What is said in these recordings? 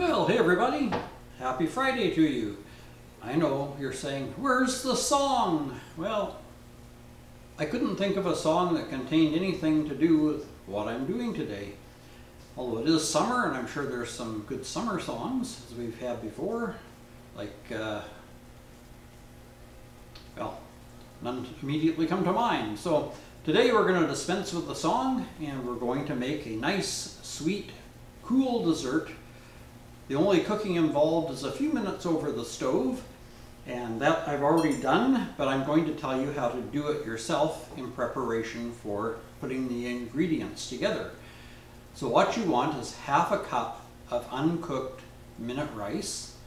Well, hey everybody, happy Friday to you. I know you're saying, where's the song? Well, I couldn't think of a song that contained anything to do with what I'm doing today. Although it is summer, and I'm sure there's some good summer songs, as we've had before, like, well, none immediately come to mind. So today we're going to dispense with the song, and we're going to make a nice, sweet, cool dessert. The only cooking involved is a few minutes over the stove, and that I've already done, but I'm going to tell you how to do it yourself in preparation for putting the ingredients together. So what you want is half a cup of uncooked minute rice,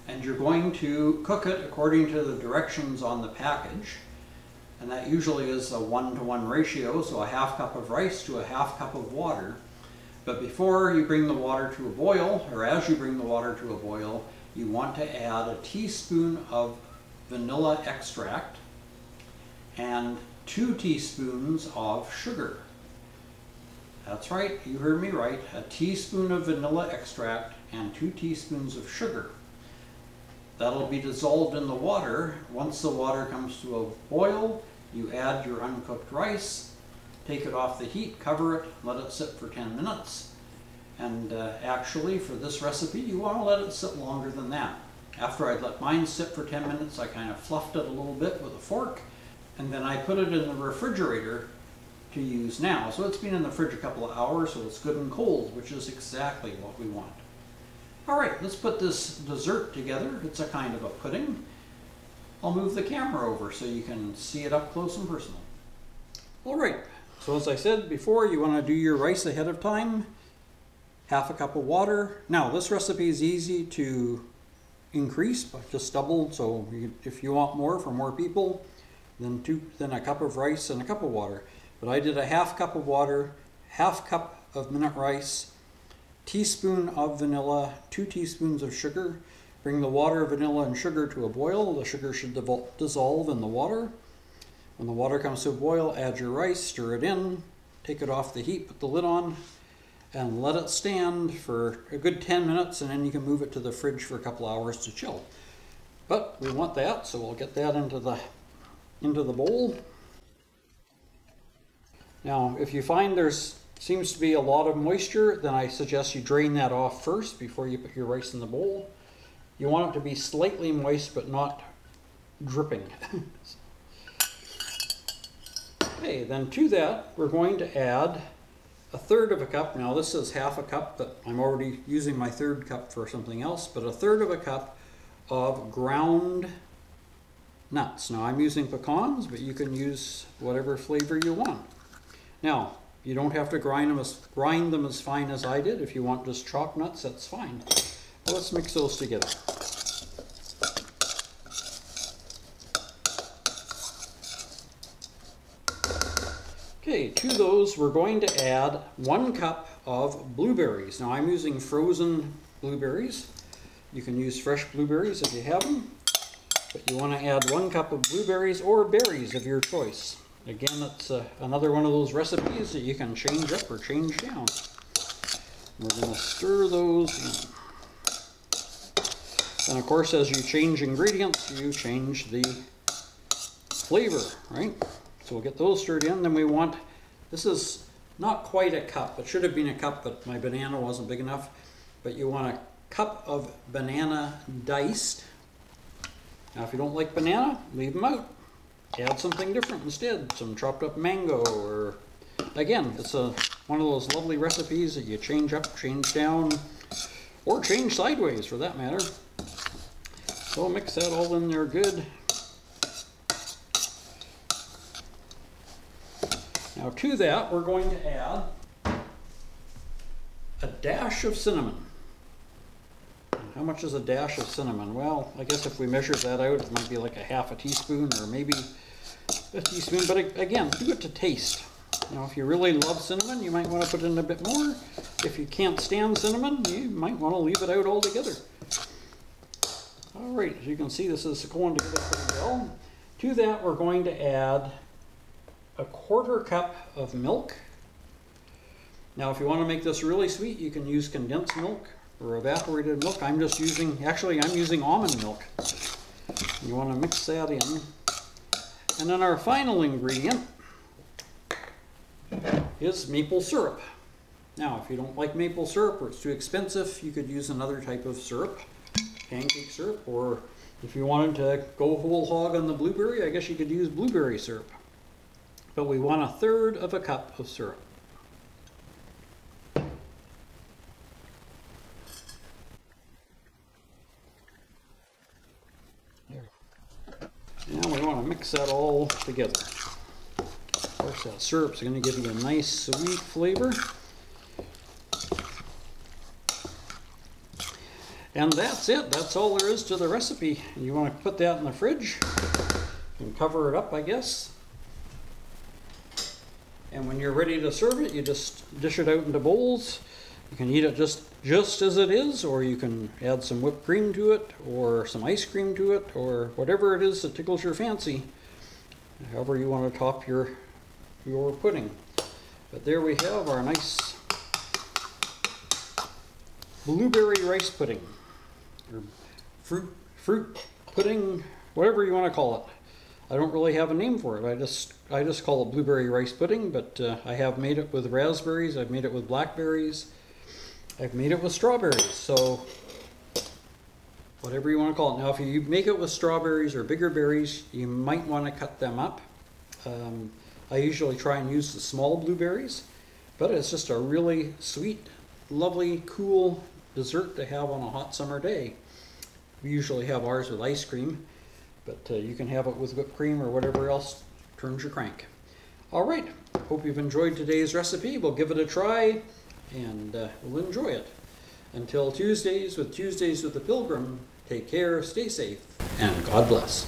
and you're going to cook it according to the directions on the package, and that usually is a 1-to-1 ratio, so a half cup of rice to a half cup of water. But before you bring the water to a boil, or as you bring the water to a boil, you want to add a teaspoon of vanilla extract and 2 teaspoons of sugar. That's right, you heard me right, a teaspoon of vanilla extract and 2 teaspoons of sugar. That'll be dissolved in the water. Once the water comes to a boil, you add your uncooked rice, take it off the heat, cover it, let it sit for 10 minutes. And actually, for this recipe, you want to let it sit longer than that. After I'd let mine sit for 10 minutes, I kind of fluffed it a little bit with a fork, and then I put it in the refrigerator to use now. So it's been in the fridge a couple of hours, so it's good and cold, which is exactly what we want. All right, let's put this dessert together. It's a kind of a pudding. I'll move the camera over so you can see it up close and personal. All right. So as I said before, you want to do your rice ahead of time. Half a cup of water. Now this recipe is easy to increase, but just double. So if you want more for more people, then a cup of rice and a cup of water. But I did a half cup of water, half cup of minute rice, teaspoon of vanilla, 2 teaspoons of sugar. Bring the water, vanilla, and sugar to a boil. The sugar should dissolve in the water. When the water comes to a boil, add your rice, stir it in, take it off the heat, put the lid on, and let it stand for a good 10 minutes, and then you can move it to the fridge for a couple hours to chill. But we want that, so we'll get that into the bowl. Now, if you find seems to be a lot of moisture, then I suggest you drain that off first before you put your rice in the bowl. You want it to be slightly moist, but not dripping. Okay, then to that, we're going to add 1/3 of a cup. Now this is half a cup, but I'm already using my 1/3 cup for something else, but 1/3 of a cup of ground nuts. Now I'm using pecans, but you can use whatever flavor you want. Now, you don't have to grind them as fine as I did. If you want just chopped nuts, that's fine. Well, let's mix those together. Okay, to those we're going to add 1 cup of blueberries. Now I'm using frozen blueberries. You can use fresh blueberries if you have them, but you want to add 1 cup of blueberries or berries of your choice. Again, it's another one of those recipes that you can change up or change down. We're going to stir those in. And of course, as you change ingredients, you change the flavor, right? So we'll get those stirred in. Then we want, this is not quite a cup. It should have been a cup, but my banana wasn't big enough. But you want a cup of banana diced. Now if you don't like banana, leave them out. Add something different instead. Some chopped up mango, or again, it's one of those lovely recipes that you change up, change down, or change sideways for that matter. So mix that all in there good. Now to that, we're going to add a dash of cinnamon. How much is a dash of cinnamon? Well, I guess if we measure that out, it might be like a half a teaspoon or maybe a teaspoon. But again, do it to taste. Now, if you really love cinnamon, you might want to put in a bit more. If you can't stand cinnamon, you might want to leave it out altogether. All right, as you can see, this is going together pretty well. To that, we're going to add a 1/4 cup of milk. Now if you want to make this really sweet, you can use condensed milk, or evaporated milk. I'm using almond milk. You want to mix that in. And then our final ingredient is maple syrup. Now, if you don't like maple syrup or it's too expensive, you could use another type of syrup, pancake syrup, or if you wanted to go whole hog on the blueberry, I guess you could use blueberry syrup. But we want 1/3 of a cup of syrup. Now we want to mix that all together. Of course, that syrup's going to give you a nice sweet flavor. And that's it. That's all there is to the recipe. You want to put that in the fridge and cover it up, I guess. And when you're ready to serve it, you just dish it out into bowls. You can eat it just as it is, or you can add some whipped cream to it, or some ice cream to it, or whatever it is that tickles your fancy. However you want to top your pudding. But there we have our nice blueberry rice pudding, or fruit pudding, whatever you want to call it. I don't really have a name for it. I just call it blueberry rice pudding, but I have made it with raspberries, I've made it with blackberries, I've made it with strawberries, so whatever you want to call it. Now if you make it with strawberries or bigger berries, you might want to cut them up. I usually try and use the small blueberries, but it's just a really sweet, lovely, cool dessert to have on a hot summer day. We usually have ours with ice cream, but you can have it with whipped cream or whatever else turns your crank. All right, hope you've enjoyed today's recipe. We'll give it a try and we'll enjoy it. Until Tuesdays with the Pilgrim, take care, stay safe, and God bless.